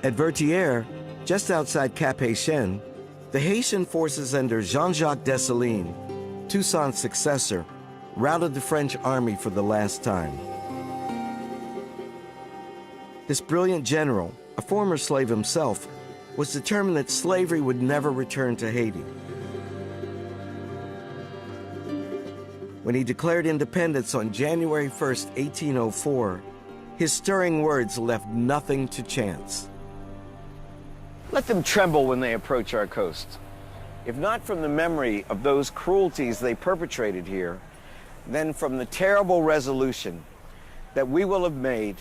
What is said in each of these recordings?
At Vertières, just outside Cap Haitien, the Haitian forces under Jean-Jacques Dessalines, Toussaint's successor, routed the French army for the last time. This brilliant general, a former slave himself, was determined that slavery would never return to Haiti. When he declared independence on January 1st, 1804, his stirring words left nothing to chance. Let them tremble when they approach our coast. If not from the memory of those cruelties they perpetrated here, then from the terrible resolution that we will have made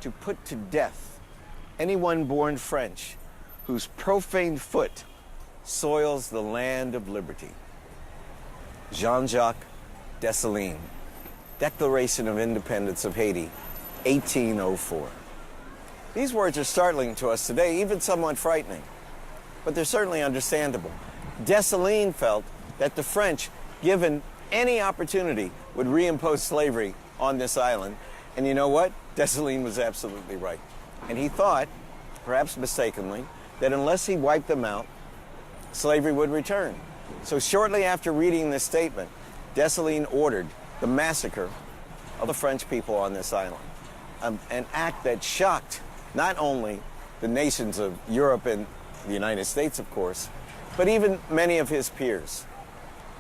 to put to death anyone born French whose profane foot soils the land of liberty. Jean-Jacques Dessalines, Declaration of Independence of Haiti, 1804. These words are startling to us today, even somewhat frightening, but they're certainly understandable. Dessalines felt that the French, given any opportunity, would reimpose slavery on this island. And you know what? Dessalines was absolutely right. And he thought, perhaps mistakenly, that unless he wiped them out, slavery would return. So shortly after reading this statement, Dessalines ordered the massacre of the French people on this island, an act that shocked not only the nations of Europe and the United States, of course, but even many of his peers.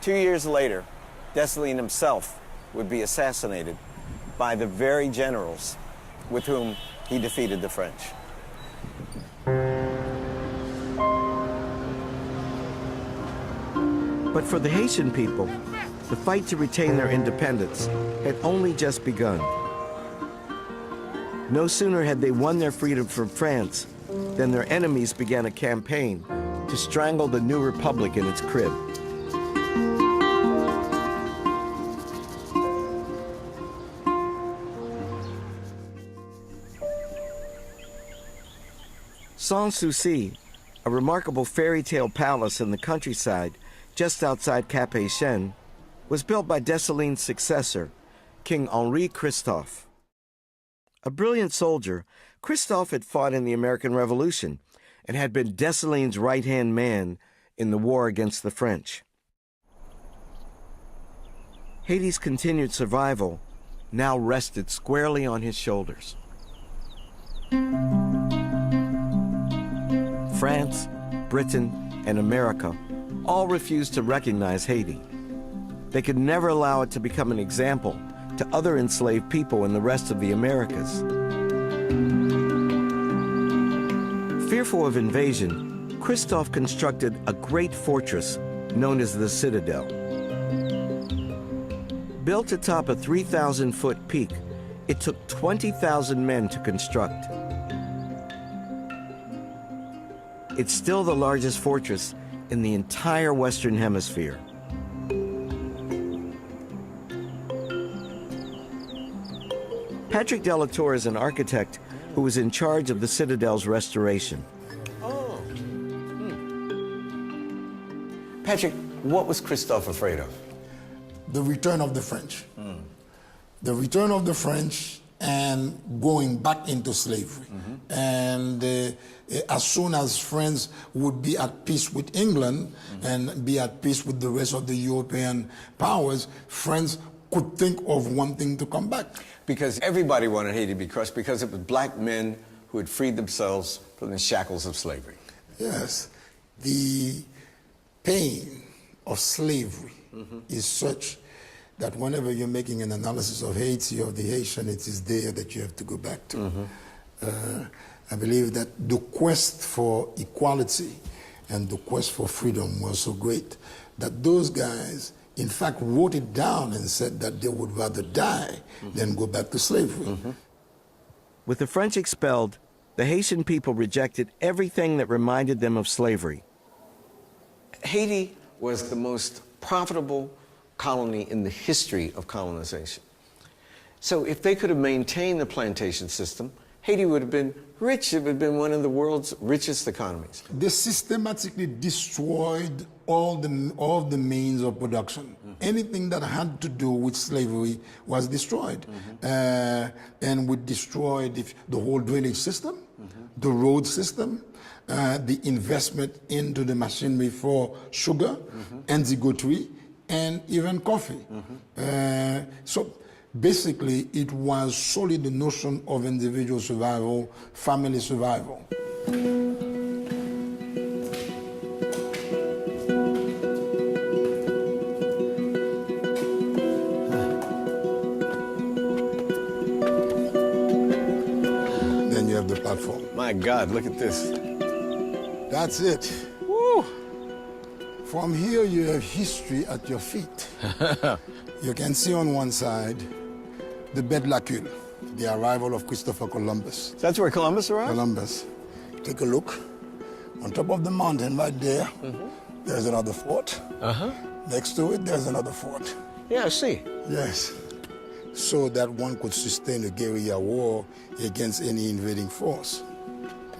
2 years later, Dessalines himself would be assassinated by the very generals with whom he defeated the French. But for the Haitian people, the fight to retain their independence had only just begun. No sooner had they won their freedom from France than their enemies began a campaign to strangle the new republic in its crib. Sans Souci, a remarkable fairy tale palace in the countryside just outside Cap Haitien, was built by Dessalines' successor, King Henri Christophe. A brilliant soldier, Christophe had fought in the American Revolution and had been Dessalines' right-hand man in the war against the French. Haiti's continued survival now rested squarely on his shoulders. France, Britain, and America all refused to recognize Haiti. They could never allow it to become an example to other enslaved people in the rest of the Americas. Fearful of invasion, Christophe constructed a great fortress known as the Citadel. Built atop a 3,000-foot peak, it took 20,000 men to construct. It's still the largest fortress in the entire Western Hemisphere. Patrick Delatour is an architect who was in charge of the Citadel's restoration. Oh. Patrick, what was Christophe afraid of? The return of the French. The return of the French and going back into slavery. And as soon as France would be at peace with England and be at peace with the rest of the European powers, France could think of wanting to come back. Because everybody wanted Haiti to be crushed because it was black men who had freed themselves from the shackles of slavery. Yes. The pain of slavery is such that whenever you're making an analysis of Haiti or the Haitian, it is there that you have to go back to. I believe that the quest for equality and the quest for freedom was so great that those guys, in fact, wrote it down and said that they would rather die than go back to slavery. With the French expelled, the Haitian people rejected everything that reminded them of slavery. Haiti was the most profitable colony in the history of colonization. So if they could have maintained the plantation system, Haiti would have been rich. It would have been one of the world's richest economies. They systematically destroyed all the means of production. Anything that had to do with slavery was destroyed. And we destroyed the whole drainage system, the road system, the investment into the machinery for sugar and zigotry, and even coffee. So basically, it was solely the notion of individual survival, family survival. Then you have the platform. My God, look at this. That's it. Woo! From here, you have history at your feet. You can see on one side the Bedlacule, the arrival of Christopher Columbus. That's where Columbus arrived? Columbus. Take a look. On top of the mountain right there, there's another fort. Next to it, there's another fort. Yeah, I see. Yes. So that one could sustain a guerrilla war against any invading force.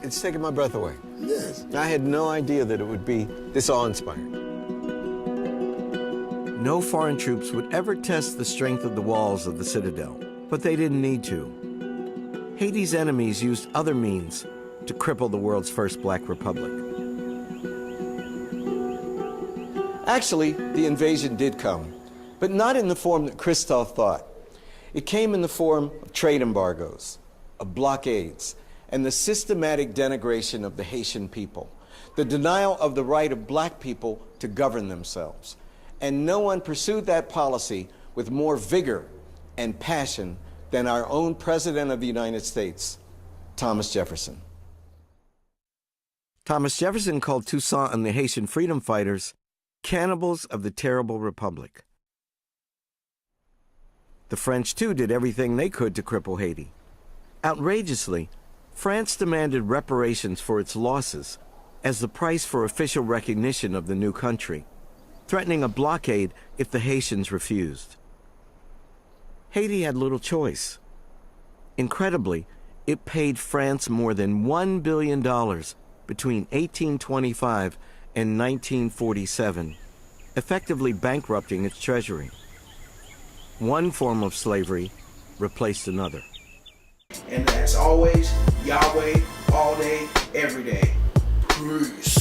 It's taking my breath away. Yes. I had no idea that it would be this awe-inspiring. No foreign troops would ever test the strength of the walls of the Citadel, but they didn't need to. Haiti's enemies used other means to cripple the world's first black republic. Actually, the invasion did come, but not in the form that Christophe thought. It came in the form of trade embargoes, of blockades, and the systematic denigration of the Haitian people, the denial of the right of black people to govern themselves. And no one pursued that policy with more vigor and passion than our own President of the United States, Thomas Jefferson. Thomas Jefferson called Toussaint and the Haitian freedom fighters cannibals of the terrible republic. The French, too, did everything they could to cripple Haiti. Outrageously, France demanded reparations for its losses as the price for official recognition of the new country, threatening a blockade if the Haitians refused. Haiti had little choice. Incredibly, it paid France more than $1 billion between 1825 and 1947, effectively bankrupting its treasury. One form of slavery replaced another. And as always, Yahweh, all day, every day. Peace.